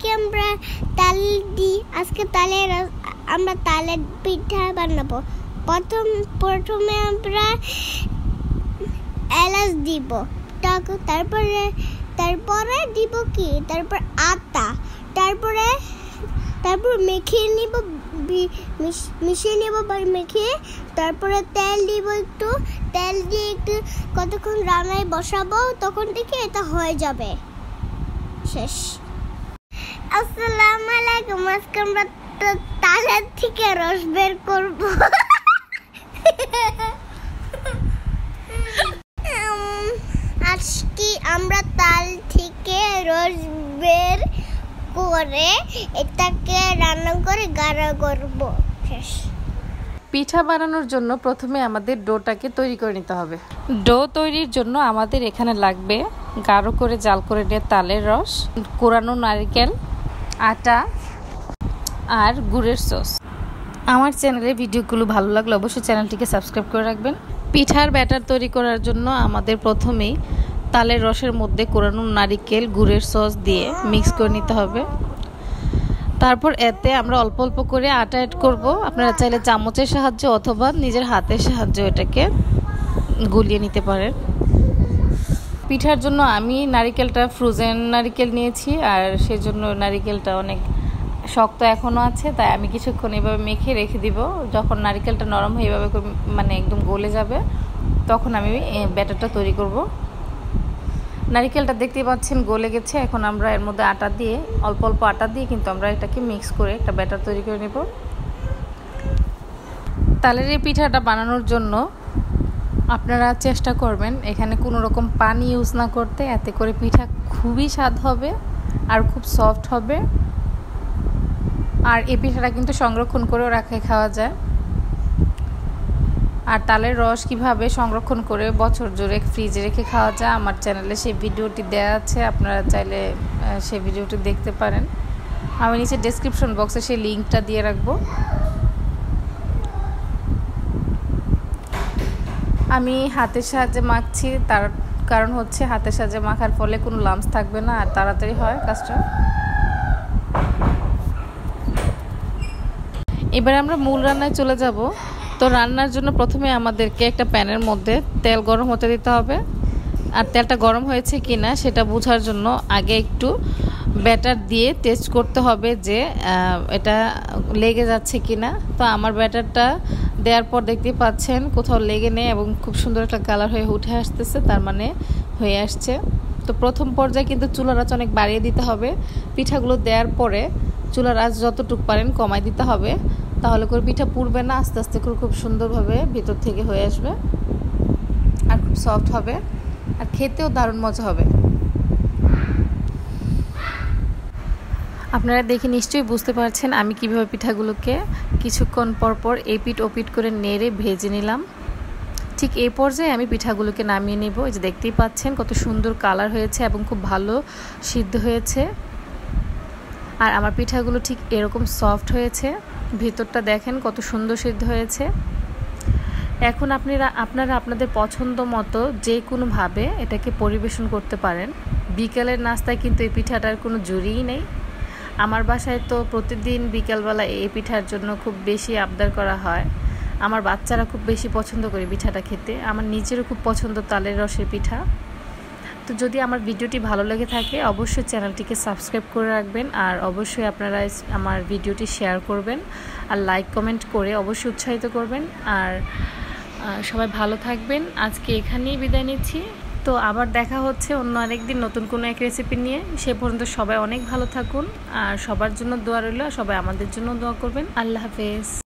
আজকে আমরা তাল দিই আজকে আমরা তালের পিঠা বানাবো। প্রথমে আমরা এলাচ দিব, তারপরে দিব কি, তারপর আটা, তারপর মিশিয়ে নিব মেখে, তারপরে তেল দিব, তেল দিয়ে একটু কতক্ষণ রান্নায় বসাবো, তখন থেকে এটা হয়ে যাবে। শেষ। আসসালামু আলাইকুম। আজকে আমরা তালের থেকে রস বের করব। আজকে আমরা তাল থেকে রস বের করে এটাকে রান্না করে গাঢ় করব। শেষ। পিঠা বানানোর জন্য প্রথমে আমাদের ডোটাকে তৈরি করে নিতে হবে। ডো তৈরির জন্য আমাদের এখানে লাগবে গাঢ় করে জাল করে নেওয়া তালের রস, কোরানো নারকেল, আটা আর গুড়ের সস। আমার চ্যানেলে ভিডিওগুলো ভালো লাগলে অবশ্যই চ্যানেলটিকে সাবস্ক্রাইব করে রাখবেন। পিঠার ব্যাটার তৈরি করার জন্য আমাদের প্রথমেই তালের রসের মধ্যে কোরানো নারকেল, গুড়ের সস দিয়ে মিক্স করে নিতে হবে। তারপর এতে আমরা অল্প অল্প করে আটা অ্যাড করব। আপনারা চাইলে চামচের সাহায্যে অথবা নিজের হাতের সাহায্যে এটাকে গুলিয়ে নিতে পারেন। পিঠার জন্য আমি নারকেলটা ফ্রোজেন নারকেল নিয়েছি, আর সেজন্য নারকেলটা অনেক শক্ত এখনও আছে, তাই আমি কিছুক্ষণ এভাবে মেখে রেখে দিব। যখন নারকেলটা নরম হয়ে এভাবে মানে একদম গলে যাবে, তখন আমি ব্যাটারটা তৈরি করব। নারকেলটা দেখতেই পাচ্ছেন গলে গেছে। এখন আমরা এর মধ্যে আটা দিয়ে, অল্প অল্প আটা দিয়ে কিন্তু আমরা এটাকে মিক্স করে একটা ব্যাটার তৈরি করে নেব। তালের এই পিঠাটা বানানোর জন্য আপনারা চেষ্টা করবেন এখানে কোনো রকম পানি ইউজ না করতে, এতে করে পিঠা খুবই স্বাদ হবে আর খুব সফট হবে। আর এই পিঠাটা কিন্তু সংরক্ষণ করেও খাওয়া যায়। আর তালের রস কিভাবে সংরক্ষণ করে বছর জুড়ে ফ্রিজে রেখে খাওয়া যায়, আমার চ্যানেলে সেই ভিডিওটি দেওয়া আছে, আপনারা চাইলে সেই ভিডিওটি দেখতে পারেন। আমি নিচে ডেসক্রিপশন বক্সে সেই লিঙ্কটা দিয়ে রাখবো। আমি হাতের সাহায্যে মাখছি, তার কারণ হচ্ছে হাতের সাহায্যে মাখার ফলে কোনো লাম্পস থাকবে না আর তাড়াতাড়ি হয় কাজটা। এবার আমরা মূল রান্নায় চলে যাব। তো রান্নার জন্য প্রথমে আমাদেরকে একটা প্যানের মধ্যে তেল গরম হতে দিতে হবে। আর তেলটা গরম হয়েছে কিনা সেটা বোঝার জন্য আগে একটু ব্যাটার দিয়ে টেস্ট করতে হবে যে এটা লেগে যাচ্ছে কিনা। তো আমার ব্যাটারটা দেওয়ার পর দেখতেই পাচ্ছেন কোথাও লেগে নেই এবং খুব সুন্দর একটা কালার হয়ে উঠে আসতেছে, তার মানে হয়ে আসছে। তো প্রথম পর্যায়ে কিন্তু চুলার আঁচ অনেক বাড়িয়ে দিতে হবে। পিঠাগুলো দেওয়ার পরে চুলার আঁচ যতটুকু পারেন কমাই দিতে হবে, তাহলে করে পিঠা পুড়বে না, আস্তে আস্তে করে খুব সুন্দরভাবে ভিতর থেকে হয়ে আসবে আর খুব সফট হবে আর খেতেও দারুণ মজা হবে। আপনারা দেখে নিশ্চয়ই বুঝতে পারছেন আমি কিভাবে পিঠাগুলোকে কিছুক্ষণ পর পর এপিট ওপিট করে নেড়ে ভেজে নিলাম। ঠিক এই পর্যায়ে আমি পিঠাগুলোকে নামিয়ে নেব। এই যে দেখতেই পাচ্ছেন কত সুন্দর কালার হয়েছে এবং খুব ভালো সিদ্ধ হয়েছে। আর আমার পিঠাগুলো ঠিক এরকম সফট হয়েছে, ভিতরটা দেখেন কত সুন্দর সিদ্ধ হয়েছে। এখন আপনারা আপনাদের পছন্দ মতো যে কোনোভাবে এটাকে পরিবেশন করতে পারেন। বিকেলের নাস্তায় কিন্তু এই পিঠাটার কোনো জুড়িই নেই। আমার বাসায় তো প্রতিদিন বিকেলবেলা এই পিঠার জন্য খুব বেশি আবদার করা হয়। আমার বাচ্চারা খুব বেশি পছন্দ করে পিঠাটা খেতে, আমার নিজেরও খুব পছন্দ তালের রসের পিঠা। তো যদি আমার ভিডিওটি ভালো লেগে থাকে অবশ্যই চ্যানেলটিকে সাবস্ক্রাইব করে রাখবেন, আর অবশ্যই আপনারা আমার ভিডিওটি শেয়ার করবেন আর লাইক কমেন্ট করে অবশ্যই উৎসাহিত করবেন। আর সবাই ভালো থাকবেন। আজকে এখানেই বিদায় নিচ্ছি। তো আবার দেখা হচ্ছে অন্য আরেকদিন নতুন কোনো এক রেসিপি নিয়ে। সে পর্যন্ত সবাই অনেক ভালো থাকুন আর সবার জন্য দোয়া রইল, সবাই আমাদের জন্য দোয়া করবেন। আল্লাহ হাফেজ।